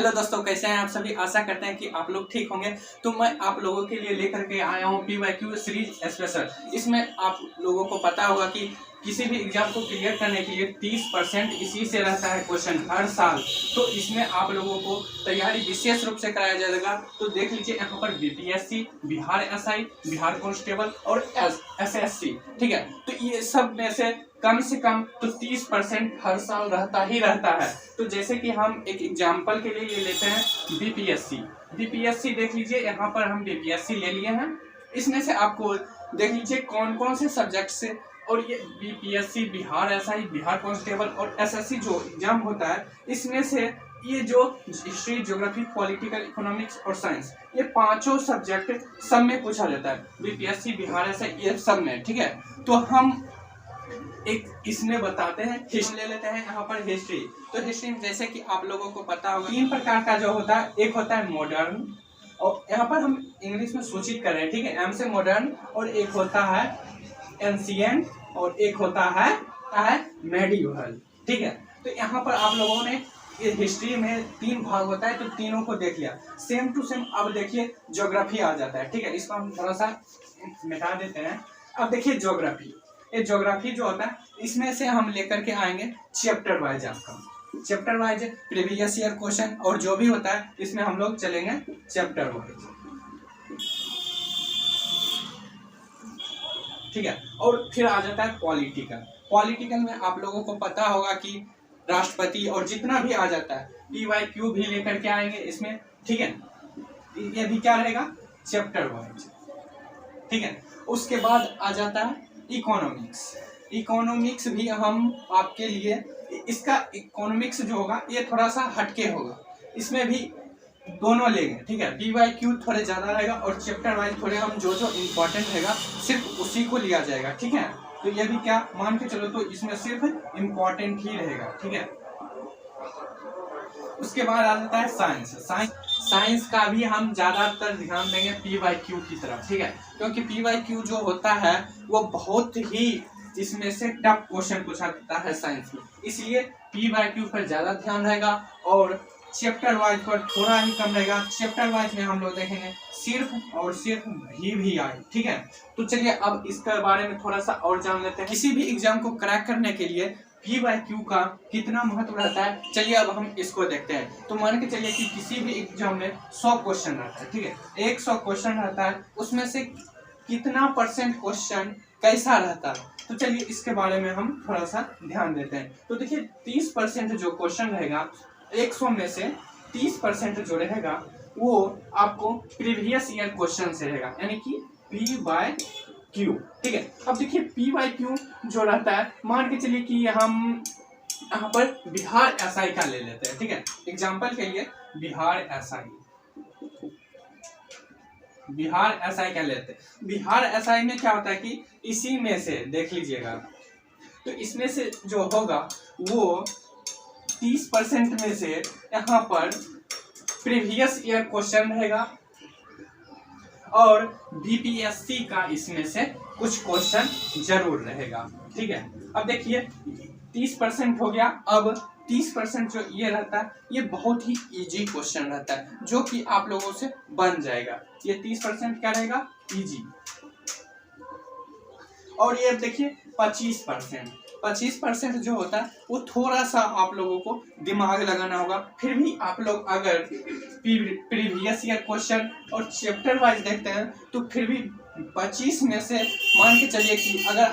Hello दोस्तों, कैसे हैं आप सभी। आशा करते हैं कि आप लोग ठीक होंगे। तो मैं आप लोगों के लिए लेकर के आया हूँ PYQ सीरीज स्पेशल। इसमें आप लोगों को पता होगा कि किसी भी एग्जाम को क्लियर करने के लिए 30% इसी से रहता है क्वेश्चन हर साल। तो इसमें आप लोगों को तैयारी विशेष रूप से कराया जाएगा। तो देख लीजिए यहाँ पर BPSC, Bihar SI, Bihar constable और SSC, ठीक है। तो ये सब में से कम तो 30% हर साल रहता ही रहता है। तो जैसे कि हम एक एग्जाम्पल के लिए ये लेते हैं BPSC देख लीजिए, यहाँ पर हम BPSC ले लिए हैं। इसमें से आपको देख लीजिए कौन कौन से सब्जेक्ट से, और ये BPSC, Bihar SI, Bihar constable और SSC जो एग्जाम होता है, इसमें से ये जो हिस्ट्री, ज्योग्राफी, पॉलिटिकल, इकोनॉमिक्स और साइंस, ये पांचों सब्जेक्ट सब में पूछा जाता है। BPSC, बिहार SI, ये सब में, ठीक है। तो हम एक इसमें बताते हैं, हिस्ट्री ले लेते हैं यहाँ पर हिस्ट्री। तो हिस्ट्री में जैसे कि आप लोगों को पता होगा 3 प्रकार का जो होता है, एक होता है मॉडर्न, और यहाँ पर हम इंग्लिश में सूचित कर रहे हैं, ठीक है, M से मॉडर्न, और एक होता है एंशिएंट, और एक होता है मेडिवल, ठीक है। तो यहाँ पर आप लोगों ने हिस्ट्री में 3 भाग होता है, तो तीनों को देख लिया। सेम टू सेम अब देखिए ज्योग्राफी आ जाता है, ठीक है। इसको हम थोड़ा सा मिटा देते हैं। अब देखिए ज्योग्राफी, ये ज्योग्राफी जो होता है, इसमें से हम लेकर के आएंगे चैप्टर वाइज, आपका chapter wise previous year question, और जो भी होता है इसमें हम लोग चलेंगे चैप्टर वाइज, ठीक है। और फिर आ जाता है पॉलिटिकल में आप लोगों को पता होगा कि राष्ट्रपति और जितना भी आ जाता है, PYQ भी लेकर के आएंगे इसमें, ठीक है। ये भी क्या रहेगा, चैप्टर वाइज, ठीक है। उसके बाद आ जाता है इकोनॉमिक्स भी हम आपके लिए, इसका इकोनॉमिक्स जो होगा ये थोड़ा सा हटके होगा, इसमें भी दोनों लेंगे, ठीक है। PYQ थोड़े ज्यादा रहेगा और चैप्टर वाइज थोड़े हम जो इम्पोर्टेंट रहेगा सिर्फ उसी को लिया जाएगा, ठीक है। तो ये भी क्या मान के चलो, तो इसमें सिर्फ इम्पोर्टेंट ही रहेगा, ठीक है। उसके बाद आ जाता है साइंस का भी हम ज्यादातर ध्यान देंगे PYQ की तरफ, ठीक है, क्योंकि PYQ जो होता है वो बहुत ही इसमें से टफ क्वेश्चन पूछा जाता है साइंस में, इसलिए PYQ पर ज्यादा ध्यान रहेगा और चैप्टर वाइज पर थोड़ा ही कम रहेगा। चैप्टर वाइज में हम लोग देखेंगे सिर्फ और सिर्फ VVI, ठीक है। तो चलिए अब इसके बारे में थोड़ा सा और जान लेते हैं। किसी भी एग्जाम को क्रैक करने के लिए PYQ का कितना महत्व रहता है, चलिए अब हम इसको देखते हैं। तो मान के चलिए कि किसी भी एग्जाम में 100 क्वेश्चन रहता है, ठीक है, 100 क्वेश्चन रहता है, उसमें से कितना % क्वेश्चन कैसा रहता है। तो चलिए इसके बारे में हम थोड़ा सा ध्यान देते हैं। तो देखिए 30% जो क्वेश्चन रहेगा 100 में से 30% जो रहेगा वो आपको प्रीवियस ईयर क्वेश्चन से रहेगा, यानी कि PYQ, ठीक है। अब देखिए PYQ जो रहता है, मान के चलिए कि हम यहाँ पर बिहार SI का ले लेते हैं, ठीक है, एग्जाम्पल के लिए बिहार SI का लेते हैं। बिहार SI में क्या होता है कि इसी में से देख लीजिएगा, तो इसमें से जो होगा वो 30% में से यहाँ पर प्रीवियस ईयर क्वेश्चन रहेगा, और BPSC का इसमें से कुछ क्वेश्चन जरूर रहेगा, ठीक है। अब देखिए 30% हो गया। अब 30% जो ये रहता है, ये बहुत ही इजी क्वेश्चन रहता है, जो कि आप लोगों से बन जाएगा। ये 30% क्या रहेगा, इजी। और ये देखिए 25% जो होता है वो थोड़ा सा आप लोगों को दिमाग लगाना होगा। फिर भी आप लोग अगर प्रीवियस ईयर क्वेश्चन और चैप्टर वाइज देखते हैं, तो फिर भी 25 में से मान के चलिए कि अगर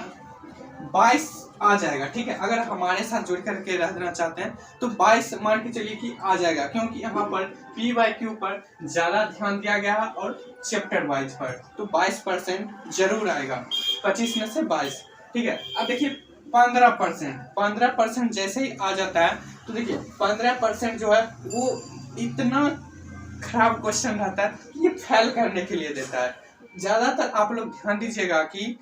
22 आ जाएगा, ठीक है। अगर हमारे साथ जुड़ करके रहना चाहते हैं तो 22 मान के चलिए कि आ जाएगा, क्योंकि यहाँ पर PYQ पर ज्यादा ध्यान दिया गया है और चैप्टर वाइज पर, तो 22% जरूर आएगा, 25 में से 22, ठीक है। अब देखिए 15% जैसे ही आ जाता है, तो देखिए 15% जो है वो इतना खराब क्वेश्चन रहता है, ये फेल करने के लिए देता है। ज्यादातर आप लोग ध्यान दीजिएगा कि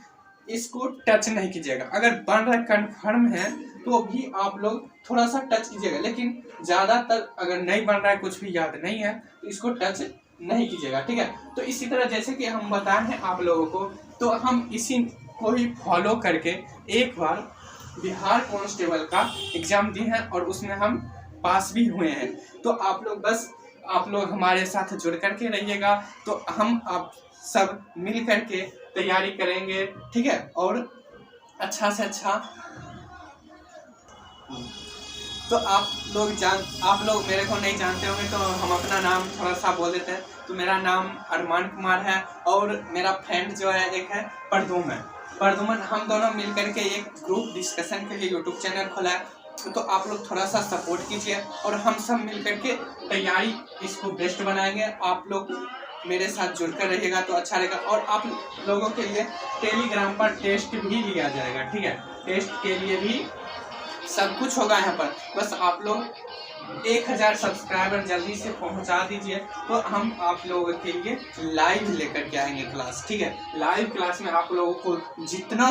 इसको टच नहीं कीजिएगा। अगर बन रहा कंफर्म है तो भी आप लोग थोड़ा सा टच कीजिएगा, लेकिन ज्यादातर अगर नहीं बन रहा है, कुछ भी याद नहीं है, तो इसको टच नहीं कीजिएगा, ठीक है। तो इसी तरह जैसे कि हम बताए हैं आप लोगों को, तो हम इसी को ही फॉलो करके एक बार बिहार कांस्टेबल का एग्जाम दिए हैं, और उसमें हम पास भी हुए हैं। तो आप लोग हमारे साथ जुड़ करके रहिएगा, तो हम आप सब मिल करके तैयारी करेंगे, ठीक है। और अच्छा से अच्छा, तो आप लोग मेरे को नहीं जानते होंगे तो हम अपना नाम थोड़ा सा बोल देते हैं। तो मेरा नाम अरमान कुमार है और मेरा फ्रेंड जो है एक है प्रदुमन। हम दोनों मिल करके एक ग्रुप डिस्कशन के लिए यूट्यूब चैनल खोला है। तो आप लोग थोड़ा सा सपोर्ट कीजिए और हम सब मिल करके तैयारी इसको बेस्ट बनाएंगे। आप लोग मेरे साथ जुड़कर रहिएगा तो अच्छा रहेगा। और आप लोगों के लिए टेलीग्राम पर टेस्ट भी लिया जाएगा, ठीक है। टेस्ट के लिए भी सब कुछ होगा यहाँ पर। बस आप लोग 1000 सब्सक्राइबर जल्दी से पहुंचा दीजिए, तो हम आप लोगों के लिए लाइव लेकर के आएंगे क्लास, ठीक है। लाइव क्लास में आप लोगों को जितना